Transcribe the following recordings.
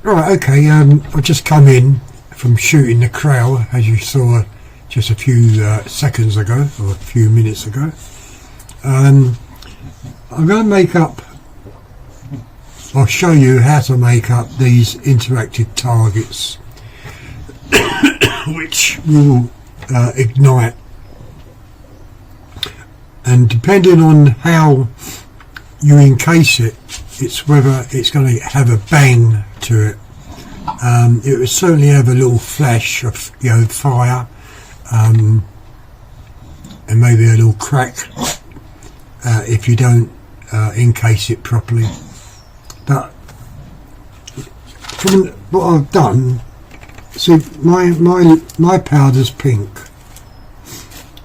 Right, okay, I've just come in from shooting the crow, as you saw just a few seconds ago, or a few minutes ago. I'm going to make up, I'll show you how to make up these interactive targets which will ignite, and depending on how you encase it, it's whether it's going to have a bang to it. It will certainly have a little flash of fire, and maybe a little crack if you don't encase it properly. But from what I've done, see, my powder's pink.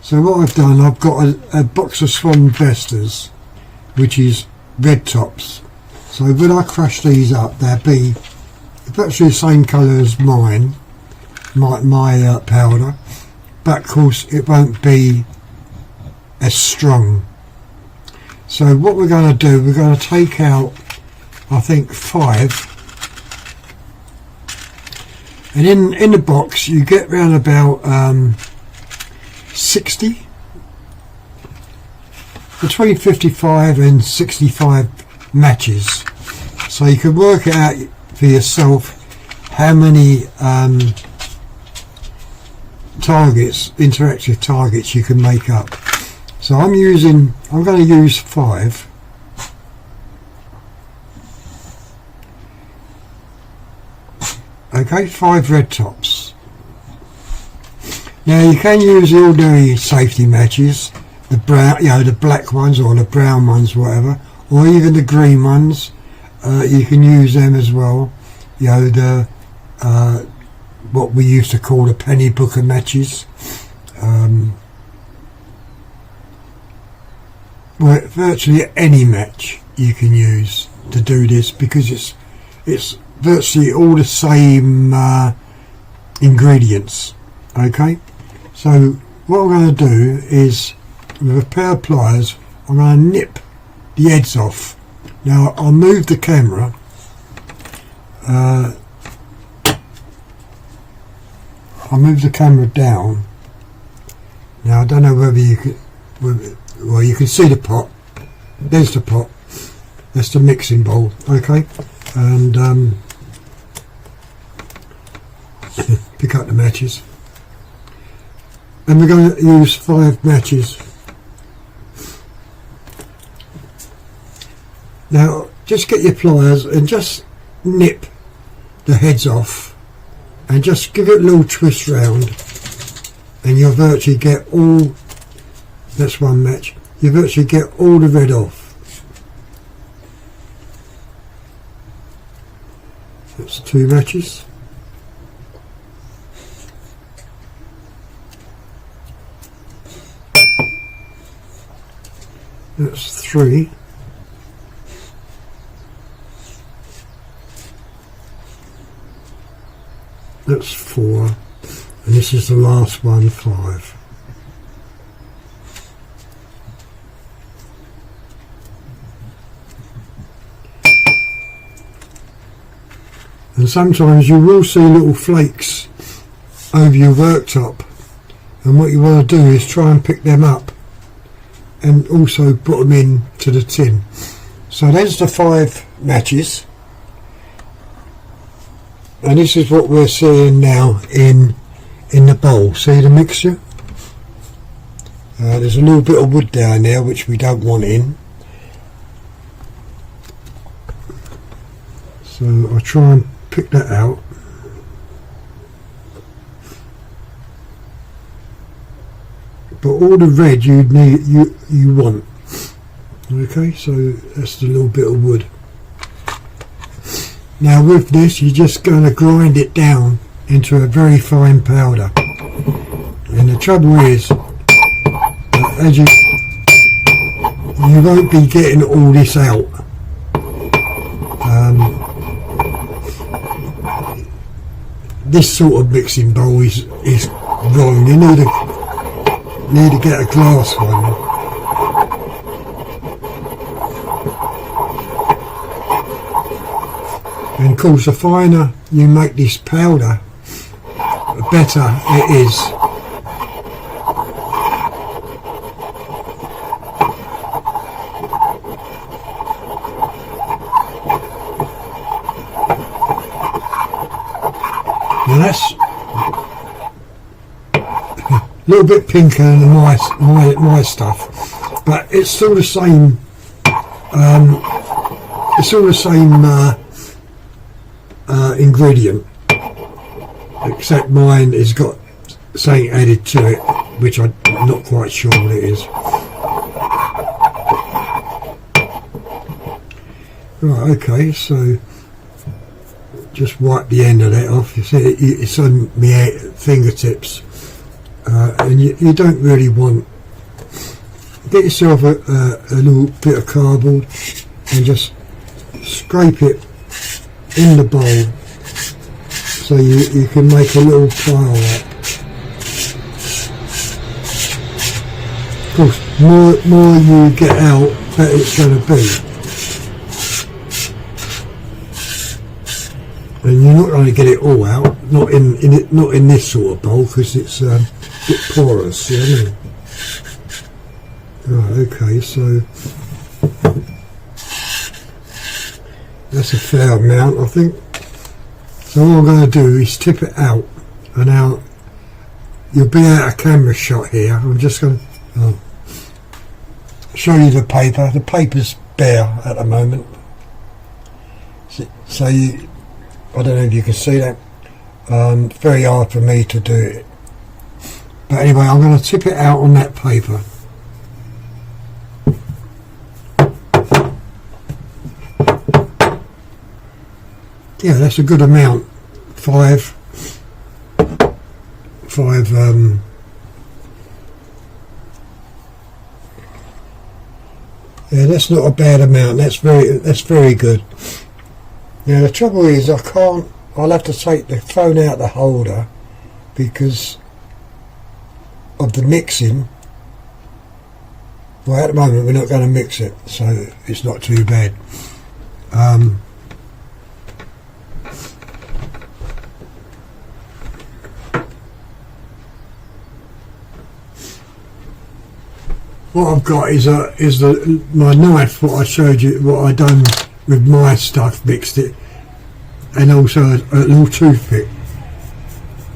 So what I've done, I've got a box of Swan Vestas, which is red tops. So when I crush these up, they'll be virtually the same colour as my powder, but of course it won't be as strong. So what we're going to do, we're going to take out, I think, 5, and in the box you get round about 60, between 55 and 65 matches, so you can work it out for yourself how many interactive targets you can make up. So I'm going to use 5. Okay, 5 red tops. Now you can use the ordinary safety matches, the brown, the black ones or the brown ones, whatever, or even the green ones. You can use them as well. The what we used to call the penny booker matches. Well, virtually any match you can use to do this, because it's virtually all the same ingredients. Okay, so what I'm going to do is, with a pair of pliers, I'm going to nip the heads off. Now I'll move the camera I'll move the camera down. Now I don't know whether you could, well, you can see the pot. There's the pot. That's the mixing bowl. Okay, and pick up the matches, and we're going to use 5 matches. Now just get your pliers and just nip the heads off, and just give it a little twist round, and you'll virtually get all, that's one match, you virtually get all the red off. That's 2 matches. That's 3. That's 4, and this is the last one, 5. And sometimes you will see little flakes over your worktop, and what you want to do is try and pick them up and also put them into the tin. So there's the 5 matches. And this is what we're seeing now in the bowl. See the mixture? There's a little bit of wood down there which we don't want in. So I'll try and pick that out. But all the red you need, you want. Okay, so that's the little bit of wood. Now with this, you're just going to grind it down into a very fine powder. And the trouble is, as you won't be getting all this out. This sort of mixing bowl is wrong. You need to get a glass one. And of course the finer you make this powder, the better it is. Now that's a little bit pinker than my stuff, but it's still the same. It's all the same ingredient, except mine has got something added to it, which I'm not quite sure what it is. Right, okay, so just wipe the end of that off. You see, it's on my fingertips, and you don't really want. Get yourself a little bit of cardboard and just scrape it in the bowl so you can make a little pile up. Of course, more you get out, better it's going to be. And you're not going to get it all out, not in this sort of bowl, because it's a bit porous, you know what I mean? Right, okay, so that's a fair amount, I think. So all I'm going to do is tip it out, and now you'll be out of camera shot here. I'm just going to show you the paper. The paper's bare at the moment, so I don't know if you can see that. It's very hard for me to do it, but anyway, I'm going to tip it out on that paper. Yeah, that's a good amount. Five. Yeah, that's not a bad amount. That's very good. Now the trouble is, I'll have to take the phone out the holder because of the mixing. Well, at the moment we're not going to mix it, so it's not too bad. What I've got is my knife. What I showed you, what I done with my stuff, mixed it, and also a little toothpick.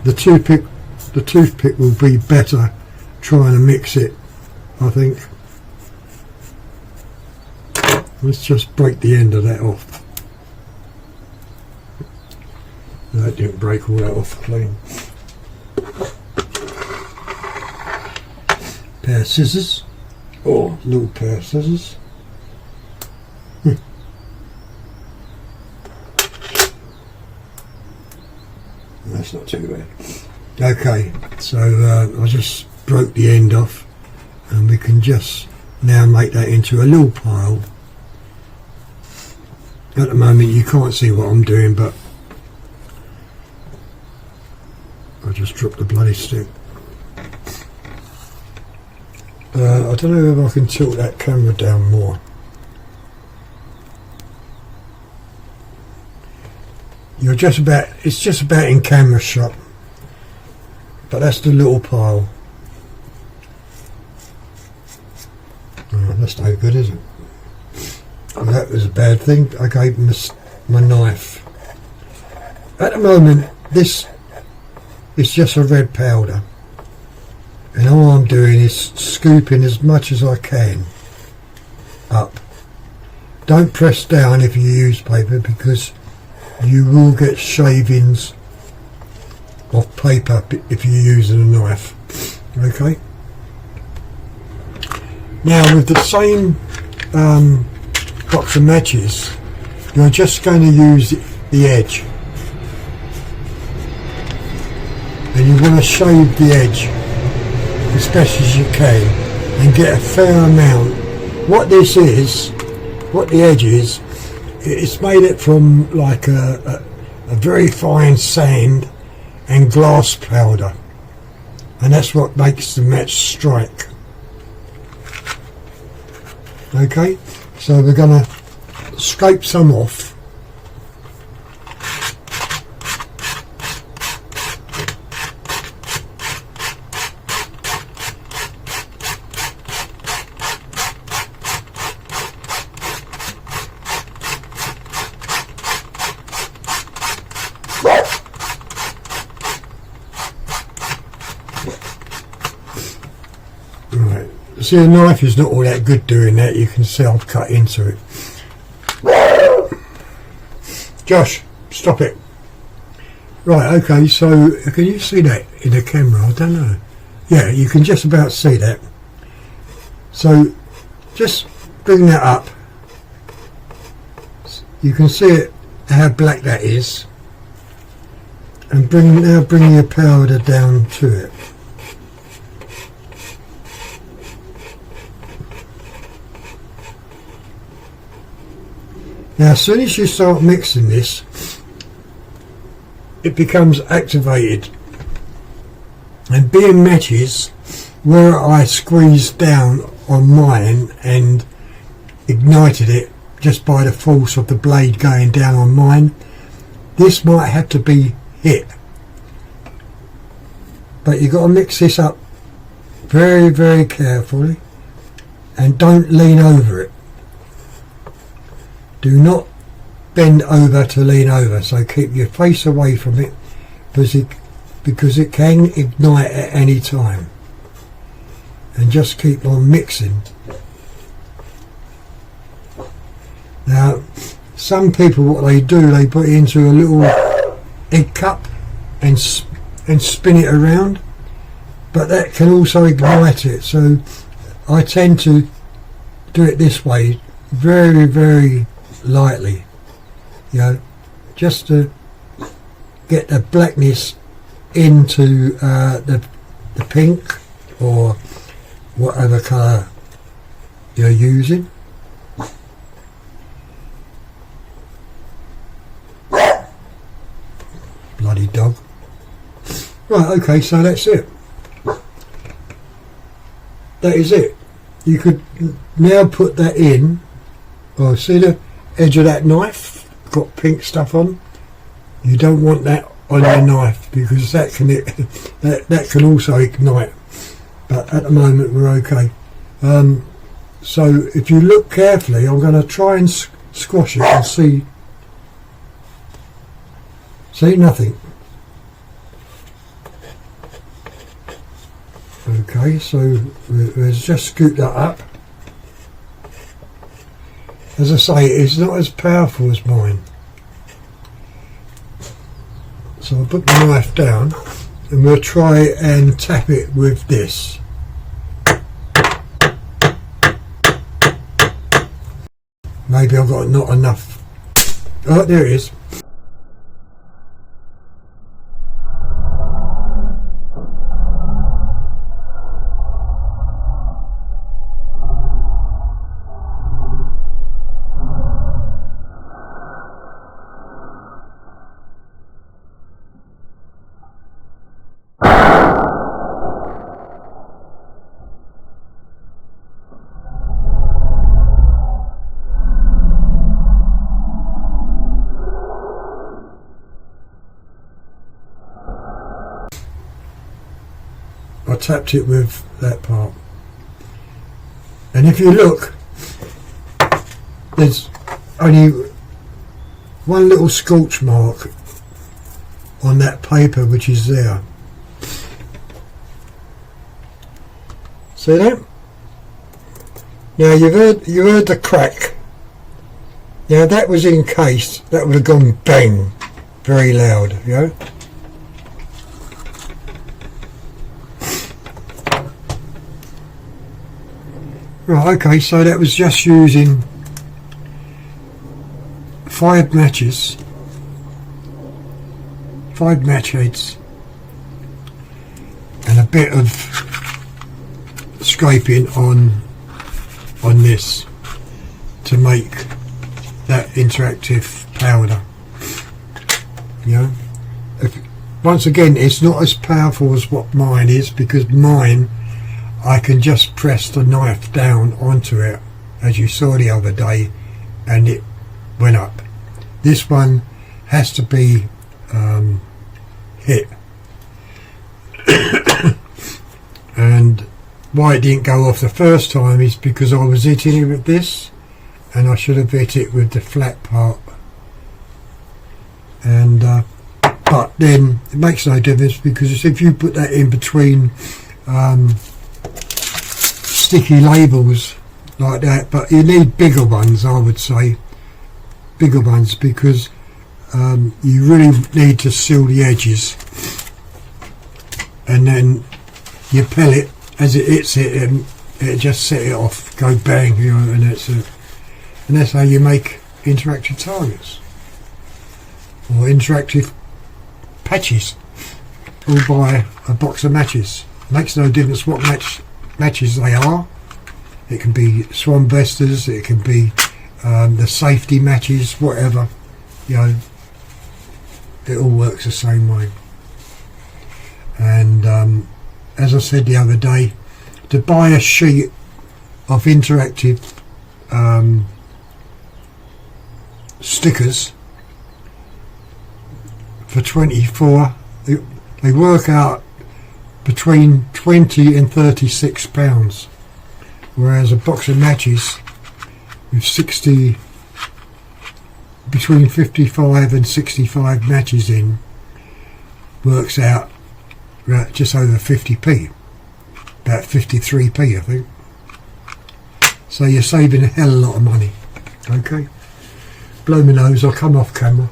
The toothpick will be better trying to mix it, I think. Let's just break the end of that off. That didn't break all that off clean. Pair of scissors. Oh, little pair of scissors. That's not too bad. Okay, so I just broke the end off, and we can just now make that into a little pile. At the moment you can't see what I'm doing, but I just dropped the bloody stick. I don't know if I can tilt that camera down more. It's just about in camera shot, but that's the little pile. Oh, that's no good, is it? Oh, that was a bad thing. I gave him my knife. At the moment, this is just a red powder, and all I'm doing is scooping as much as I can up. Don't press down if you use paper, because you will get shavings of paper if you're using a knife. Okay. Now with the same box of matches, you're just going to use the edge, and you want to shave the edge as best as you can and get a fair amount. What this is, what the edge is, it's made it from like a very fine sand and glass powder, and that's what makes the match strike. Okay, so we're going to scrape some off, See, the knife is not all that good doing that. You can see I've cut into it. Josh, stop it. Right, okay, so can you see that in the camera? I don't know. Yeah, you can just about see that. So just bring that up. You can see it, how black that is. And now bring your powder down to it. Now as soon as you start mixing this, it becomes activated, and being matches where I squeezed down on mine and ignited it just by the force of the blade going down on mine, this might have to be hit. But you've got to mix this up very, very carefully, and don't lean over it. Do not bend over to lean over, so keep your face away from it because it can ignite at any time. And just keep on mixing. Now some people, what they do, they put it into a little egg cup and spin it around, but that can also ignite it, so I tend to do it this way, very, very lightly, you know, just to get the blackness into the pink or whatever colour you're using. Bloody dog. Right, okay, so that's it. That is it. You could now put that in. Oh, see the edge of that knife? Got pink stuff on. You don't want that on your knife because that can also ignite. But at the moment we're okay. So if you look carefully, I'm going to try and squash it and see. See, nothing. Okay, so let's just scoop that up. As I say, it's not as powerful as mine. So I'll put the knife down and we'll try and tap it with this. Maybe I've got not enough. Oh, there it is. I tapped it with that part, and if you look, there's only one little scorch mark on that paper which is there. See that? Now you heard the crack. Now that was encased, that would have gone bang, very loud, you know. Right, okay, so that was just using 5 matches, 5 match heads, and a bit of scraping on this to make that interactive powder. You know, once again, it's not as powerful as what mine is, because mine, I can just press the knife down onto it, as you saw the other day, and it went up. This one has to be hit. And why it didn't go off the first time is because I was hitting it with this, and I should have hit it with the flat part. And but then it makes no difference, because if you put that in between sticky labels like that, but you need bigger ones, I would say, bigger ones, because you really need to seal the edges, and then your pellet, as it hits it, and it just set it off, go bang, you know, and that's how you make interactive targets or interactive patches, or buy a box of matches. Makes no difference what matches they are. It can be swan vesters, it can be the safety matches, whatever, you know, it all works the same way. And as I said the other day, to buy a sheet of interactive stickers for 24, they work out between 20 and 36 pounds, whereas a box of matches with 60, between 55 and 65 matches in, works out just over 50p, about 53p I think. So you're saving a hell of a lot of money. Okay, blow my nose, I'll come off camera.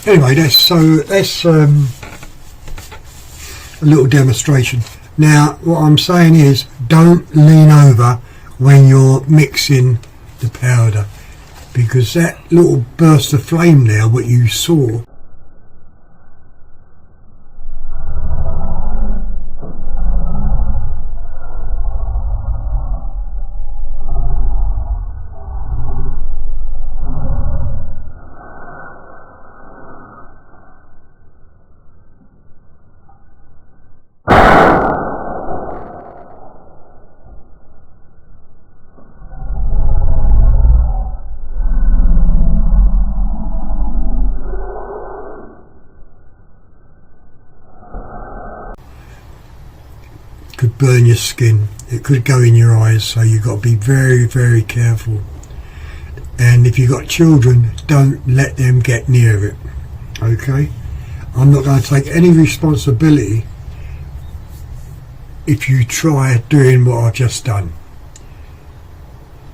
Anyway, that's a little demonstration. Now what I'm saying is, don't lean over when you're mixing the powder, because that little burst of flame there, what you saw, could burn your skin, it could go in your eyes, so you've got to be very, very careful. And if you've got children, don't let them get near it. Okay, I'm not going to take any responsibility if you try doing what I've just done.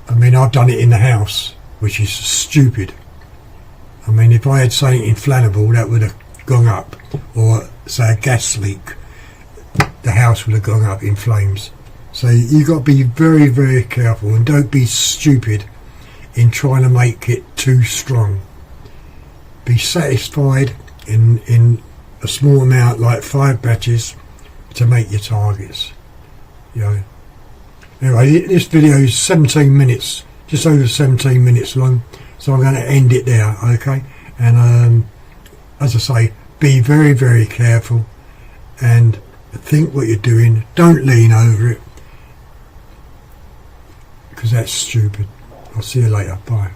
I mean, I've done it in the house, which is stupid. I mean, if I had something inflammable, that would have gone up, or say a gas leak, the house would have gone up in flames. So you've got to be very, very careful, and don't be stupid in trying to make it too strong. Be satisfied in a small amount, like 5 batches, to make your targets, you know. Anyway, this video is 17 minutes, just over 17 minutes long, so I'm going to end it there. Okay, and as I say, be very, very careful and think what you're doing. Don't lean over it, because that's stupid. I'll see you later. Bye.